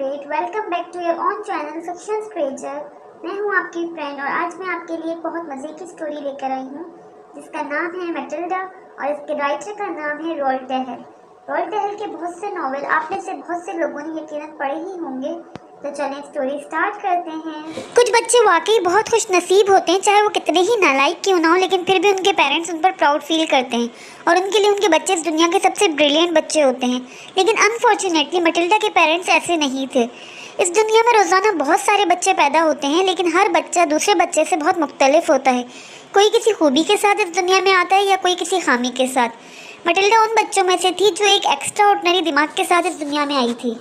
Great, welcome back to your own channel fiction stranger. मैं हूं आपकी फ्रेंड और आज मैं आपके लिए एक बहुत मज़े की स्टोरी लेकर आई हूं जिसका नाम है मैटिल्डा और इसके राइटर का नाम है रोल्ड डैहल। रोल्ड डैहल के बहुत से नॉवेल आप में से बहुत से लोगों ने यकीनन पढ़े ही होंगे, तो चलें स्टोरी स्टार्ट करते हैं। कुछ बच्चे वाकई बहुत खुश नसीब होते हैं, चाहे वो कितने ही नालायक क्यों ना हो, लेकिन फिर भी उनके पेरेंट्स उन पर प्राउड फील करते हैं और उनके लिए उनके बच्चे इस दुनिया के सबसे ब्रिलियंट बच्चे होते हैं। लेकिन अनफॉर्चुनेटली मैटिल्डा के पेरेंट्स ऐसे नहीं थे। इस दुनिया में रोज़ाना बहुत सारे बच्चे पैदा होते हैं, लेकिन हर बच्चा दूसरे बच्चे से बहुत मुख्तलिफ होता है। कोई किसी खूबी के साथ इस दुनिया में आता है या कोई किसी खामी के साथ। मैटिल्डा उन बच्चों में से थी जो एक एक्स्ट्रा ऑर्डिनरी दिमाग के साथ इस दुनिया में आई थी।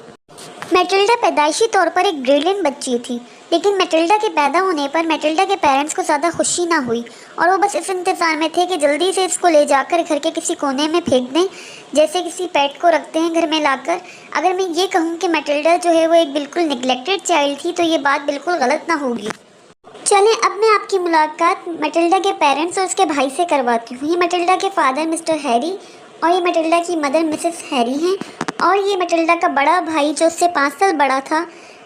मैटिल्डा पैदाइशी तौर पर एक ब्रिलियंट बच्ची थी, लेकिन मैटिल्डा के पैदा होने पर मैटिल्डा के पेरेंट्स को ज़्यादा खुशी ना हुई और वो बस इस इंतज़ार में थे कि जल्दी से इसको ले जाकर घर के किसी कोने में फेंक दें, जैसे किसी पेट को रखते हैं घर में लाकर। अगर मैं ये कहूँ कि मैटिल्डा जो है वो एक बिल्कुल निगलेक्टेड चाइल्ड थी, तो ये बात बिल्कुल गलत ना होगी। चलें अब मैं आपकी मुलाकात मैटिल्डा के पेरेंट्स और उसके भाई से करवाती हूँ। ये मैटिल्डा के फादर मिस्टर हैरी और ये मैटिल्डा की मदर मिसेस हैरी हैं, और ये मैटिल्डा का बड़ा भाई जो उससे 5 साल बड़ा था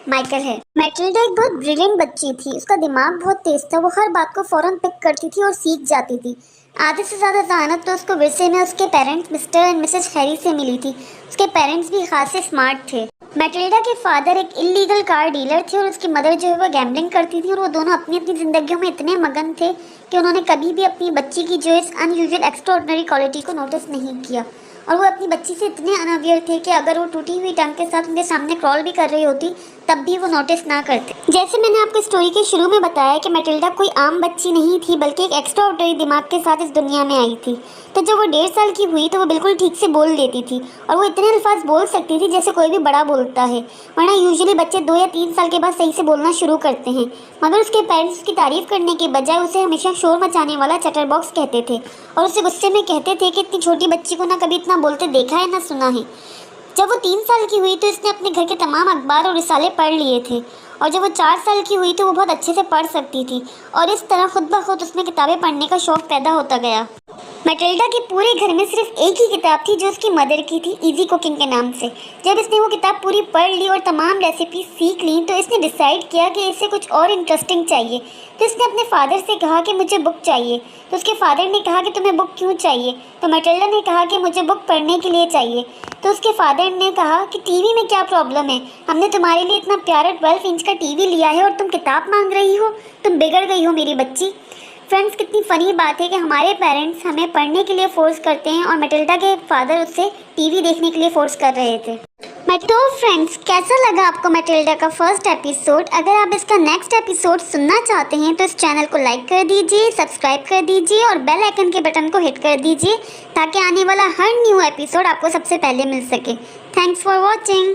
माइकल है। मैटिल्डा एक बहुत ब्रिलियंट बच्ची थी, उसका दिमाग बहुत तेज था, वो हर बात को फ़ौरन पिक करती थी और सीख जाती थी। आधे से ज़्यादा जानत तो उसको विरसे में उसके parents mister and Mrs Harry से मिली थी। उसके पेरेंट्स भी खासे स्मार्ट थे। मैटिल्डा के फादर एक इलीगल कार डीलर थे और उसकी मदर जो है वो गैम्बलिंग करती थी, और वो दोनों अपनी अपनी ज़िंदगियों में इतने मगन थे कि उन्होंने कभी भी अपनी बच्ची की जो इस अनयूजुअल एक्स्ट्राऑर्डिनरी क्वालिटी को नोटिस नहीं किया। और वो अपनी बच्ची से इतने अनअवेयर थे कि अगर वो टूटी हुई टंग के साथ उनके सामने क्रॉल भी कर रही होती तब भी वो नोटिस ना करते। जैसे मैंने आपको स्टोरी के शुरू में बताया कि मैटिल्डा कोई आम बच्ची नहीं थी, बल्कि एक एक्स्ट्रा ऑर्डिनरी दिमाग के साथ इस दुनिया में आई थी। तो जब वो 1.5 साल की हुई तो वो बिल्कुल ठीक से बोल लेती थी, और वो इतने अल्फाज बोल सकती थी जैसे कोई भी बड़ा बोलता है, वरना यूजुअली बच्चे 2 या 3 साल के बाद सही से बोलना शुरू करते हैं। मगर उसके पेरेंट्स उसकी तारीफ करने के बजाय उसे हमेशा शोर मचाने वाला चटर बॉक्स कहते थे, और उससे गुस्से में कहते थे कि इतनी छोटी बच्ची को ना कभी इतना बोलते देखा है ना सुना है। जब वो 3 साल की हुई तो इसने अपने घर के तमाम अखबार और रिसाले पढ़ लिए थे, और जब वो 4 साल की हुई तो वो बहुत अच्छे से पढ़ सकती थी, और इस तरह खुद ब खुद उसमें किताबें पढ़ने का शौक़ पैदा होता गया। मैटिल्डा के पूरे घर में सिर्फ एक ही किताब थी जो उसकी मदर की थी, इजी कुकिंग के नाम से। जब इसने वो किताब पूरी पढ़ ली और तमाम रेसिपी सीख ली तो इसने डिसाइड किया कि इसे कुछ और इंटरेस्टिंग चाहिए। तो इसने अपने फादर से कहा कि मुझे बुक चाहिए। तो उसके फादर ने कहा कि तुम्हें बुक क्यों चाहिए? तो मैटिल्डा ने कहा कि मुझे बुक पढ़ने के लिए चाहिए। तो उसके फादर ने कहा कि टीवी में क्या प्रॉब्लम है? हमने तुम्हारे लिए इतना प्यारा 12 इंच का टीवी लिया है और तुम किताब मांग रही हो, तुम बिगड़ गई हो मेरी बच्ची। फ्रेंड्स, कितनी फ़नी बात है कि हमारे पेरेंट्स हमें पढ़ने के लिए फ़ोर्स करते हैं और मैटिल्डा के फादर उससे टीवी देखने के लिए फ़ोर्स कर रहे थे। तो फ्रेंड्स, कैसा लगा आपको मैटिल्डा का फर्स्ट एपिसोड? अगर आप इसका नेक्स्ट एपिसोड सुनना चाहते हैं तो इस चैनल को लाइक कर दीजिए, सब्सक्राइब कर दीजिए और बेल आइकन के बटन को हिट कर दीजिए ताकि आने वाला हर न्यू एपिसोड आपको सबसे पहले मिल सके। Thanks for watching.